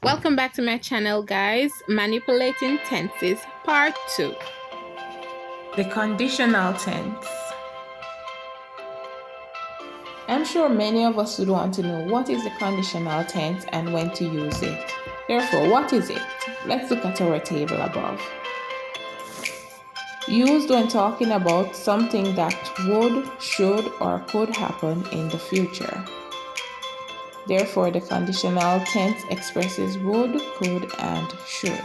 Welcome back to my channel, guys. Manipulating tenses part 2. The conditional tense. I'm sure many of us would want to know what is the conditional tense and when to use it. Therefore, what is it? Let's look at our table above. Used when talking about something that would, should, or could happen in the future. Therefore, the conditional tense expresses would, could, and should.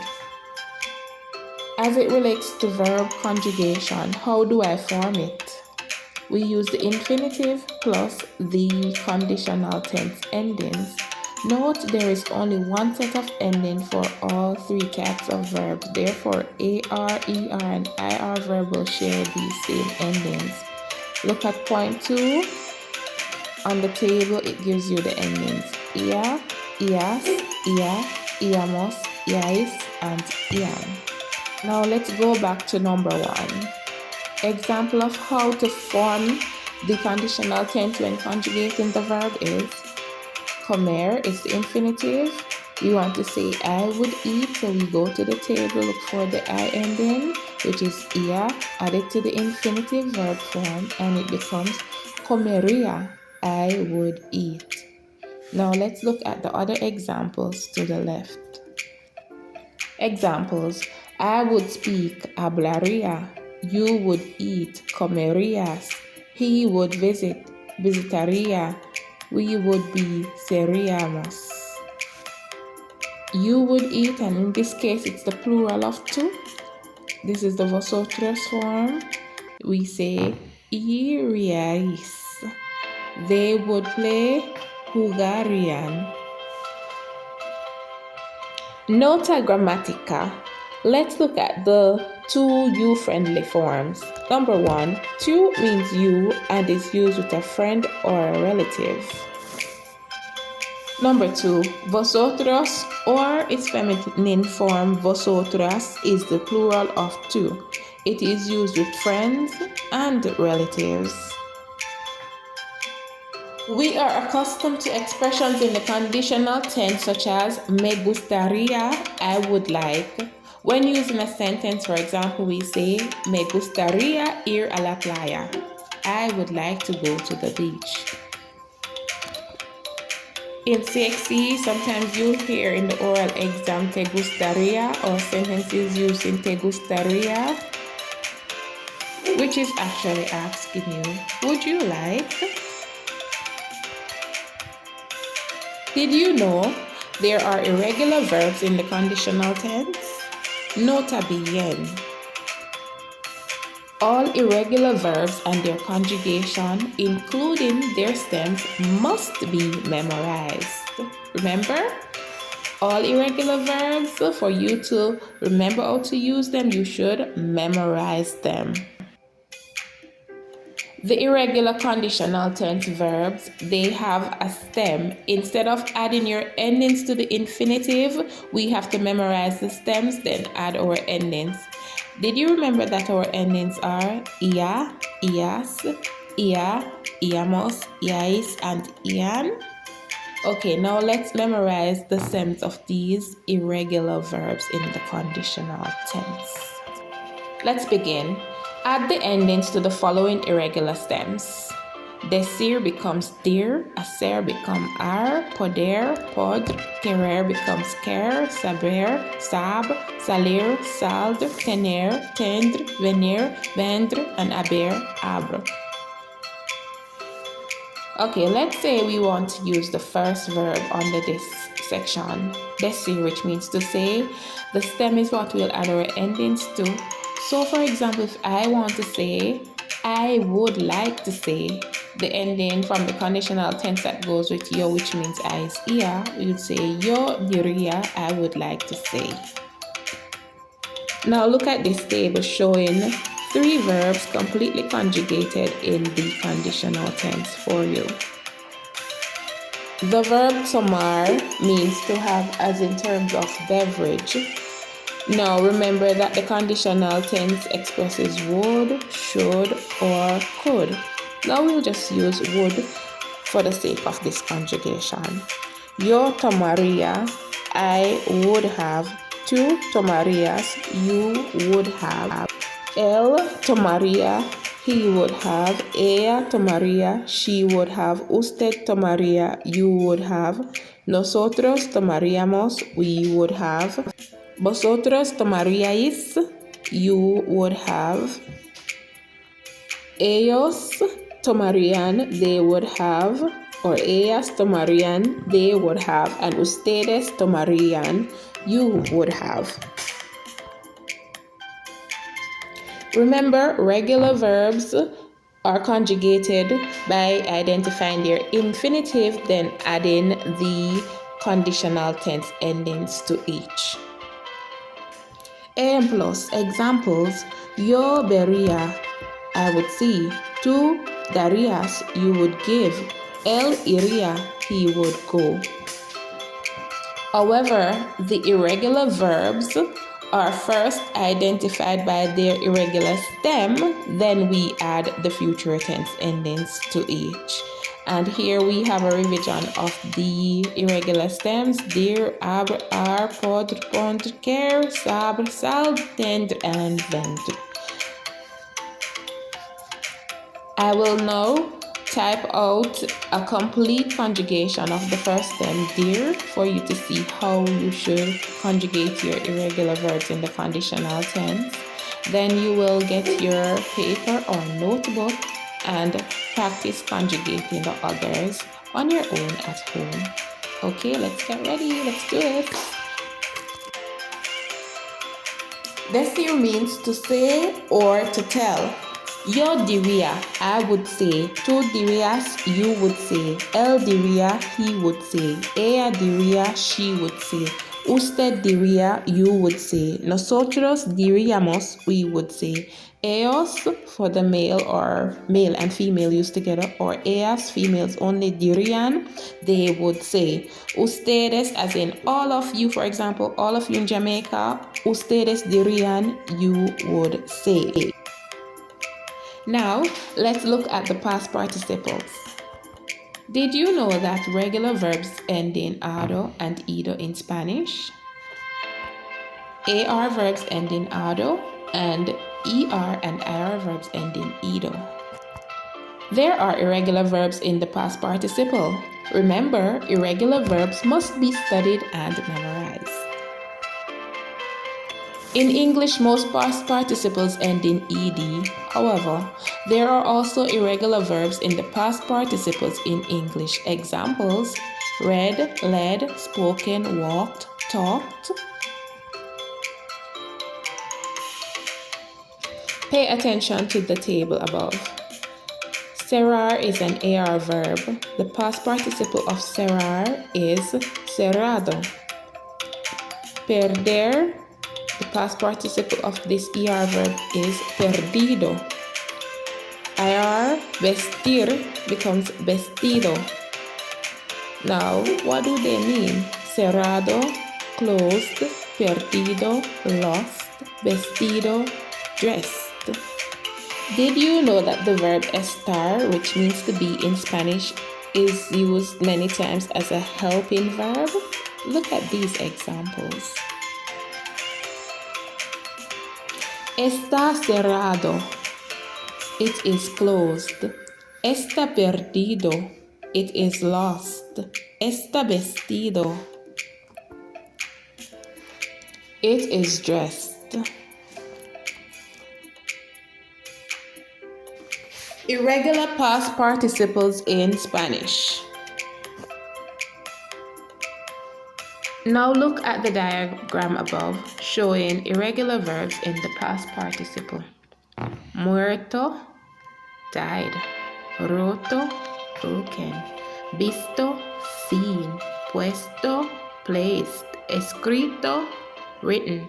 As it relates to verb conjugation, how do I form it? We use the infinitive plus the conditional tense endings. Note there is only one set of ending for all three types of verbs. Therefore, AR, ER, and IR verb will share these same endings. Look at point 2. On the table, it gives you the endings ia, ias, ia, iamos, iais, and ian. Now let's go back to number 1. Example of how to form the conditional tense when conjugating the verb is comer is the infinitive. We want to say I would eat, so we go to the table, look for the I ending, which is ia, add it to the infinitive verb form, and it becomes comeria. I would eat. Now let's look at the other examples to the left. Examples: I would speak, hablaría. You would eat, comerías. He would visit, visitaría. We would be, seríamos. You would eat, and in this case it's the plural of two. This is the vosotros form. We say, iríais. They would play, jugarían. Nota grammatica. Let's look at the two you-friendly forms. Number 1, tú means you and is used with a friend or a relative. Number 2, vosotros or its feminine form vosotras is the plural of tú. It is used with friends and relatives. We are accustomed to expressions in the conditional tense such as me gustaría, I would like. When using a sentence, for example, we say me gustaría ir a la playa. I would like to go to the beach. In CXC, sometimes you'll hear in the oral exam te gustaría or sentences using te gustaría, which is actually asking you, would you like? Did you know there are irregular verbs in the conditional tense? Nota bien. All irregular verbs and their conjugation, including their stems, must be memorized. Remember? All irregular verbs, for you to remember how to use them, you should memorize them. The irregular conditional tense verbs, they have a stem. Instead of adding your endings to the infinitive, we have to memorize the stems, then add our endings. Did you remember that our endings are ia, ias, ia, iamos, iais, and ian? Okay, now let's memorize the stems of these irregular verbs in the conditional tense. Let's begin. Add the endings to the following irregular stems. Decir becomes dir, hacer becomes ar, poder, pod, querer becomes quer, saber, sab, salir, sald, tener, tendre, venir, vendre, and haber, abre. Okay, let's say we want to use the first verb under this section, decir, which means to say. The stem is what we'll add our endings to. So for example, if I want to say, I would like to say, the ending from the conditional tense that goes with yo, which means I is ia, we would say yo diría, I would like to say. Now look at this table showing 3 verbs completely conjugated in the conditional tense for you. The verb tomar means to have, as in terms of beverage. Now remember that the conditional tense expresses would, should, or could. Now we'll just use would for the sake of this conjugation. Yo tomaría, I would have. Tú tomarías, you would have. Él tomaría, he would have. Ella tomaría, she would have. Usted tomaría, you would have. Nosotros tomaríamos, we would have. Vosotros tomaríais, you would have. Ellos tomarían, they would have. Or ellas tomarían, they would have. And ustedes tomarían, you would have. Remember, regular verbs are conjugated by identifying their infinitive, then adding the conditional tense endings to each. Ejemplos, examples. Yo vería, I would see. Tú darías, you would give. Él iría, he would go. However, the irregular verbs are first identified by their irregular stem, then we add the future tense endings to each. And here we have a revision of the irregular stems: dir, abr, ar, podr, pondr, ker, sabr, sal, tend, and vend. I will now type out a complete conjugation of the first stem, dir, for you to see how you should conjugate your irregular verbs in the conditional tense. Then you will get your paper or notebook and practice conjugating the others on your own at home. Okay, let's get ready. Let's do it. Decir means to say or to tell. Yo diría, I would say. Tú dirías, you would say. Él diría, he would say. Ella diría, she would say. Usted diría, you would say. Nosotros diríamos, we would say. Ellos, for the male or male and female used together, or ellas, females only, dirían, they would say. Ustedes, as in all of you, for example, all of you in Jamaica, ustedes dirían, you would say. Now, let's look at the past participles. Did you know that regular verbs end in ado and ido in Spanish? AR verbs end in ado, and ER and IR verbs end in ido. There are irregular verbs in the past participle. Remember, irregular verbs must be studied and memorized. In English, most past participles end in ed. However, there are also irregular verbs in the past participles in English. Examples: read, led, spoken, walked, talked. Pay attention to the table above. Cerrar is an AR verb. The past participle of cerrar is cerrado. Perder, the past participle of this ER verb is perdido. IR, vestir, becomes vestido. Now, what do they mean? Cerrado, closed, perdido, lost, vestido, dressed. Did you know that the verb estar, which means to be in Spanish, is used many times as a helping verb? Look at these examples. Está cerrado. It is closed. Está perdido. It is lost. Está vestido. It is dressed. Irregular past participles in Spanish. Now look at the diagram above showing irregular verbs in the past participle. Muerto, died. Roto, broken. Visto, seen. Puesto, placed. Escrito, written.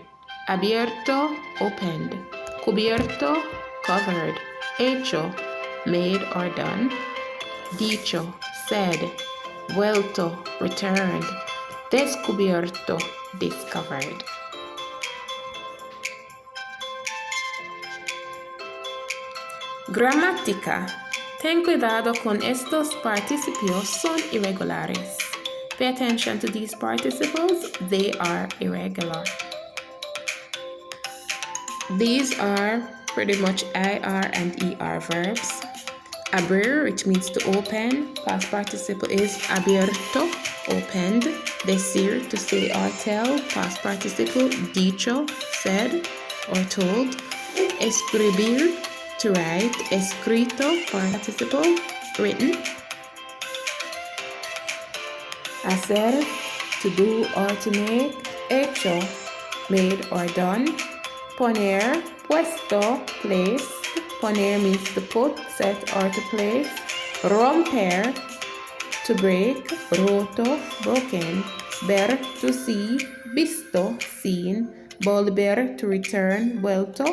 Abierto, opened. Cubierto, covered. Hecho, made or done. Dicho, said. Vuelto, returned. Descubierto, discovered. Gramática. Ten cuidado con estos participios, son irregulares. Pay attention to these participles, they are irregular. These are pretty much IR and ER verbs. Abrir, which means to open. Past participle is abierto, opened. Decir, to say or tell. Past participle, dicho, said or told. Escribir, to write. Escrito, participle, written. Hacer, to do or to make. Hecho, made or done. Poner, puesto, placed. Poner means to put, set, or to place. Romper, to break. Roto, broken. Ver, to see. Visto, seen. Volver, to return. Vuelto,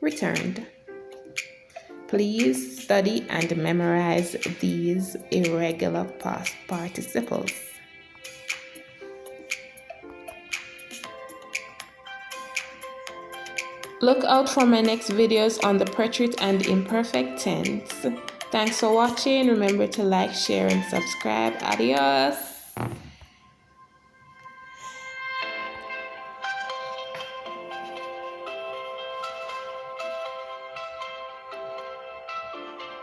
returned. Please study and memorize these irregular past participles. Look out for my next videos on the preterite and imperfect tense. Thanks for watching. Remember to like, share, and subscribe. Adios.